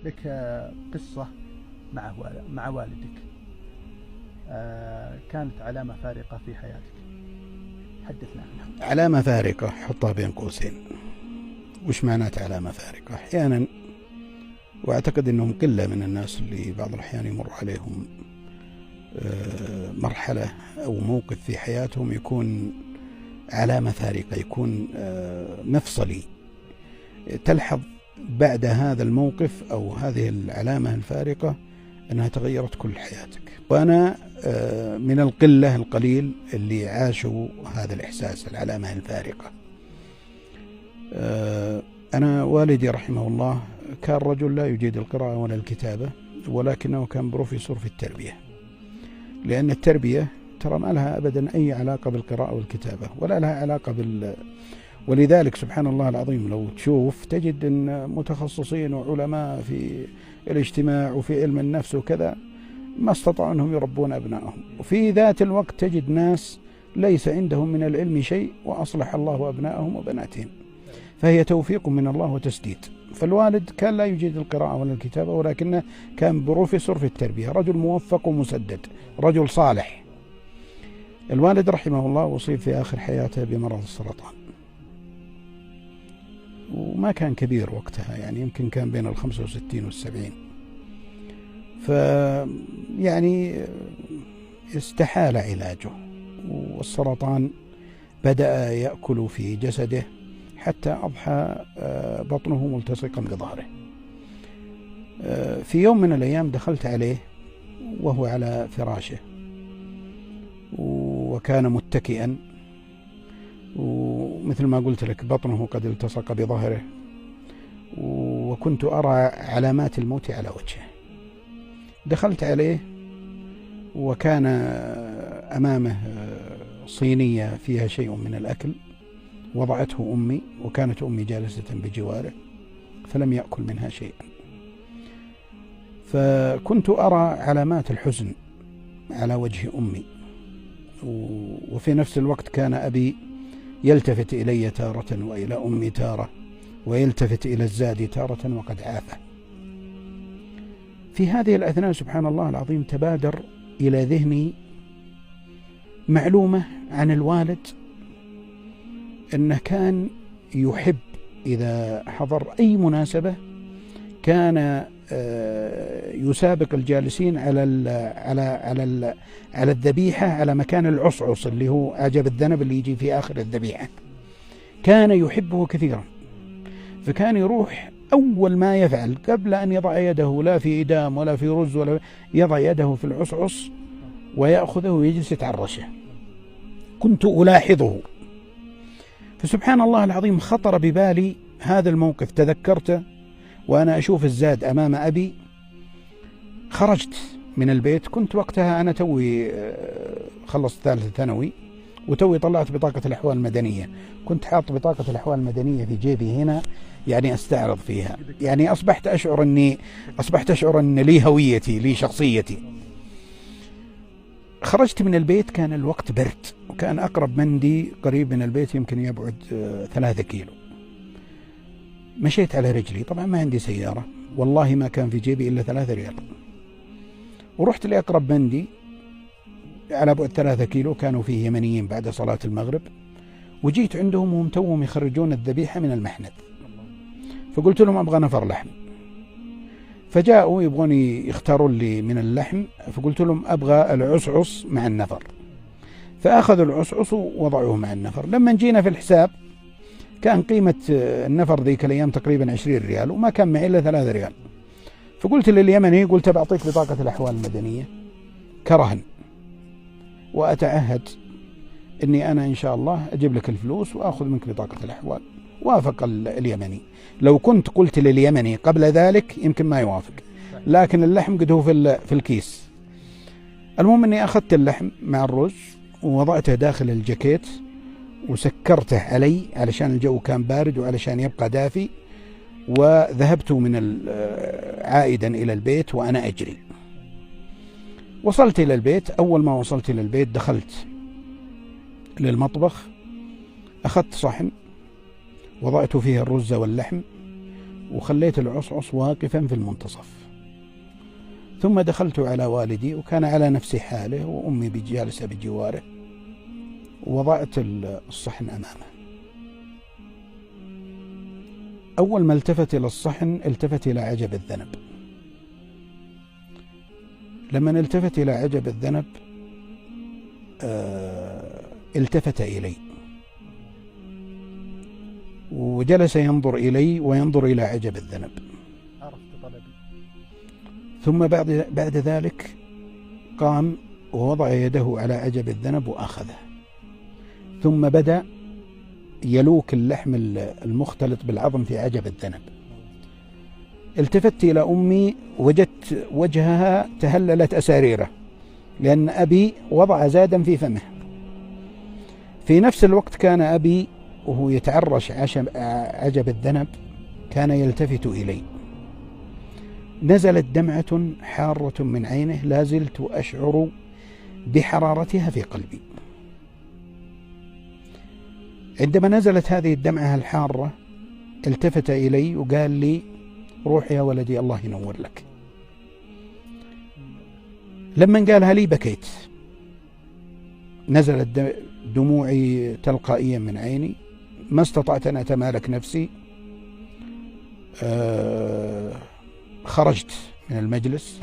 لك قصة مع والدك كانت علامة فارقة في حياتك، حدثنا عنها. علامة فارقة حطها بين قوسين. وش معنات علامة فارقة؟ أحيانا، وأعتقد أنهم قلة من الناس اللي بعض الأحيان يمر عليهم مرحلة أو موقف في حياتهم يكون علامة فارقة، يكون مفصلي، تلحظ بعد هذا الموقف أو هذه العلامة الفارقة أنها تغيرت كل حياتك. وأنا من القلة القليل اللي عاشوا هذا الإحساس، العلامة الفارقة. أنا والدي رحمه الله كان رجل لا يجيد القراءة ولا الكتابة، ولكنه كان بروفيسور في التربية، لأن التربية ترى ما لها أبدا أي علاقة بالقراءة والكتابة ولا لها علاقة ولذلك سبحان الله العظيم لو تشوف تجد أن متخصصين وعلماء في الاجتماع وفي علم النفس وكذا ما استطاعوا أنهم يربون أبنائهم، وفي ذات الوقت تجد ناس ليس عندهم من العلم شيء وأصلح الله أبنائهم وبناتهم. فهي توفيق من الله وتسديد. فالوالد كان لا يجيد القراءة ولا الكتابة، ولكنه كان بروفيسور في التربية، رجل موفق ومسدد، رجل صالح. الوالد رحمه الله أصيب في آخر حياته بمرض السرطان، وما كان كبير وقتها، يعني يمكن كان بين 65 و70. يعني استحال علاجه، والسرطان بدأ يأكل في جسده حتى أضحى بطنه ملتصقا بظهره. في يوم من الأيام دخلت عليه وهو على فراشه، وكان متكئا، ومثل ما قلت لك بطنه قد التصق بظهره، وكنت أرى علامات الموت على وجهه. دخلت عليه وكان أمامه صينية فيها شيء من الأكل، وضعته أمي، وكانت أمي جالسة بجواره، فلم يأكل منها شيئا. فكنت أرى علامات الحزن على وجه أمي، وفي نفس الوقت كان أبي يلتفت إلي تارة وإلى أمي تارة، ويلتفت إلى الزاد تارة وقد عافى. في هذه الأثناء سبحان الله العظيم تبادر إلى ذهني معلومة عن الوالد، أنه كان يحب إذا حضر أي مناسبة كان يسابق الجالسين على الذبيحة، على مكان العصعص اللي هو عجب الذنب اللي يجي في آخر الذبيحة، كان يحبه كثيرا. فكان يروح أول ما يفعل قبل أن يضع يده لا في إدام ولا في رز ولا يضع يده في العصعص ويأخذه ويجلس يتعرشه. كنت ألاحظه، فسبحان الله العظيم خطر ببالي هذا الموقف، تذكرته وأنا أشوف الزاد أمام أبي. خرجت من البيت، كنت وقتها أنا توي خلصت ثالث ثانوي، وتوي طلعت بطاقة الأحوال المدنية. كنت حاط بطاقة الأحوال المدنية في جيبي هنا، يعني أستعرض فيها، يعني أصبحت أشعر أن لي هويتي، لي شخصيتي. خرجت من البيت، كان الوقت برد، وكان أقرب مندي قريب من البيت يمكن يبعد 3 كيلو. مشيت على رجلي، طبعا ما عندي سيارة، والله ما كان في جيبي إلا 3 ريال، ورحت لأقرب مندي على بعد 3 كيلو، كانوا فيه يمنيين بعد صلاة المغرب، وجيت عندهم وهم توهم يخرجون الذبيحة من المحنث، فقلت لهم أبغى نفر لحم. فجاءوا يبغون يختاروا لي من اللحم، فقلت لهم أبغى العصعص مع النفر، فأخذوا العصعص ووضعوه مع النفر. لما جينا في الحساب كان قيمة النفر ذيك الأيام تقريبا 20 ريال، وما كان معي إلا 3 ريال. فقلت لليمني، قلت بعطيك بطاقة الأحوال المدنية كرهن، وأتعهد أني أنا إن شاء الله أجيب لك الفلوس وأخذ منك بطاقة الأحوال. وافق اليمني. لو كنت قلت لليمني قبل ذلك يمكن ما يوافق، لكن اللحم قد هو في الكيس. المهم أني أخذت اللحم مع الرز ووضعته داخل الجاكيت وسكرته علي علشان الجو كان بارد وعلشان يبقى دافي، وذهبت عائدا إلى البيت وأنا أجري. وصلت إلى البيت. أول ما وصلت إلى البيت دخلت للمطبخ، أخذت صحن وضعت فيه الرز واللحم وخليت العصعص واقفا في المنتصف. ثم دخلت على والدي وكان على نفس حاله وأمي جالسة بجواره، ووضعت الصحن أمامه. أول ما التفت إلى الصحن التفت إلى عجب الذنب. لما التفت إلى عجب الذنب التفت إلي وجلس ينظر إلي وينظر إلى عجب الذنب. عرفت طلبي. ثم بعد ذلك قام ووضع يده على عجب الذنب وأخذه، ثم بدأ يلوك اللحم المختلط بالعظم في عجب الذنب. التفت إلى أمي وجدت وجهها تهللت أساريره، لأن أبي وضع زادا في فمه. في نفس الوقت كان أبي وهو يتعرش عجب الذنب كان يلتفت إلي. نزلت دمعة حارة من عينه لا زلت أشعر بحرارتها في قلبي. عندما نزلت هذه الدمعة الحارة التفت إلي وقال لي: روح يا ولدي الله ينور لك. لما قالها لي بكيت، نزلت دموعي تلقائيا من عيني، ما استطعت أن أتمالك نفسي. خرجت من المجلس.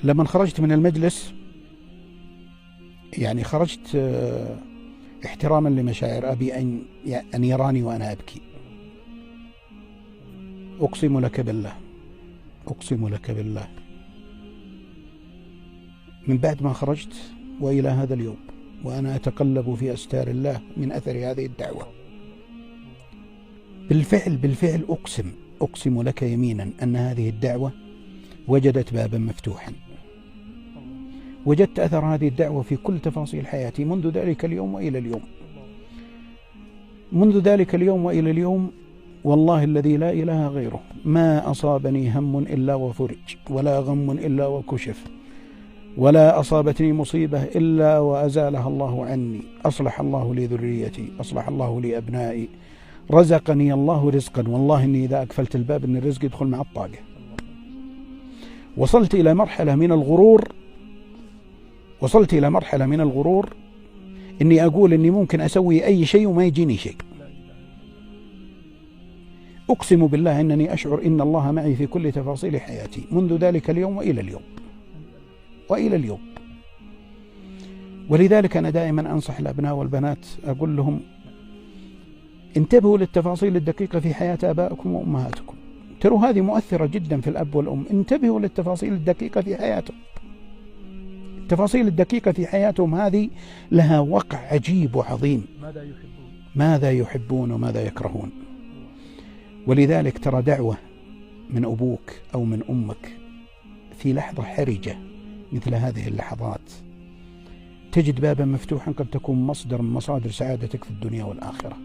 لما خرجت من المجلس يعني خرجت احتراما لمشاعر أبي أن يراني وأنا أبكي. أقسم لك بالله، أقسم لك بالله، من بعد ما خرجت وإلى هذا اليوم وأنا أتقلب في أستار الله من أثر هذه الدعوة. بالفعل أقسم لك يمينا أن هذه الدعوة وجدت بابا مفتوحا. وجدت أثر هذه الدعوة في كل تفاصيل حياتي منذ ذلك اليوم وإلى اليوم. منذ ذلك اليوم وإلى اليوم والله الذي لا إله غيره ما أصابني هم إلا وفرج، ولا غم إلا وكشف، ولا أصابتني مصيبة إلا وأزالها الله عني. أصلح الله لي ذريتي، أصلح الله لي أبنائي، رزقني الله رزقا والله إني إذا أقفلت الباب إن الرزق يدخل مع الطاقة. وصلت إلى مرحلة من الغرور إني أقول إني ممكن أسوي أي شيء وما يجيني شيء. أقسم بالله أنني أشعر إن الله معي في كل تفاصيل حياتي منذ ذلك اليوم وإلى اليوم. ولذلك أنا دائما أنصح الأبناء والبنات، أقول لهم: انتبهوا للتفاصيل الدقيقة في حياة آبائكم وأمهاتكم. تروا هذه مؤثرة جدا في الأب والأم. انتبهوا للتفاصيل الدقيقة في حياتهم. التفاصيل الدقيقة في حياتهم هذه لها وقع عجيب وعظيم. ماذا يحبون وماذا يكرهون. ولذلك ترى دعوة من أبوك أو من أمك في لحظة حرجة مثل هذه اللحظات تجد بابا مفتوحا قد تكون مصدر من مصادر سعادتك في الدنيا والآخرة.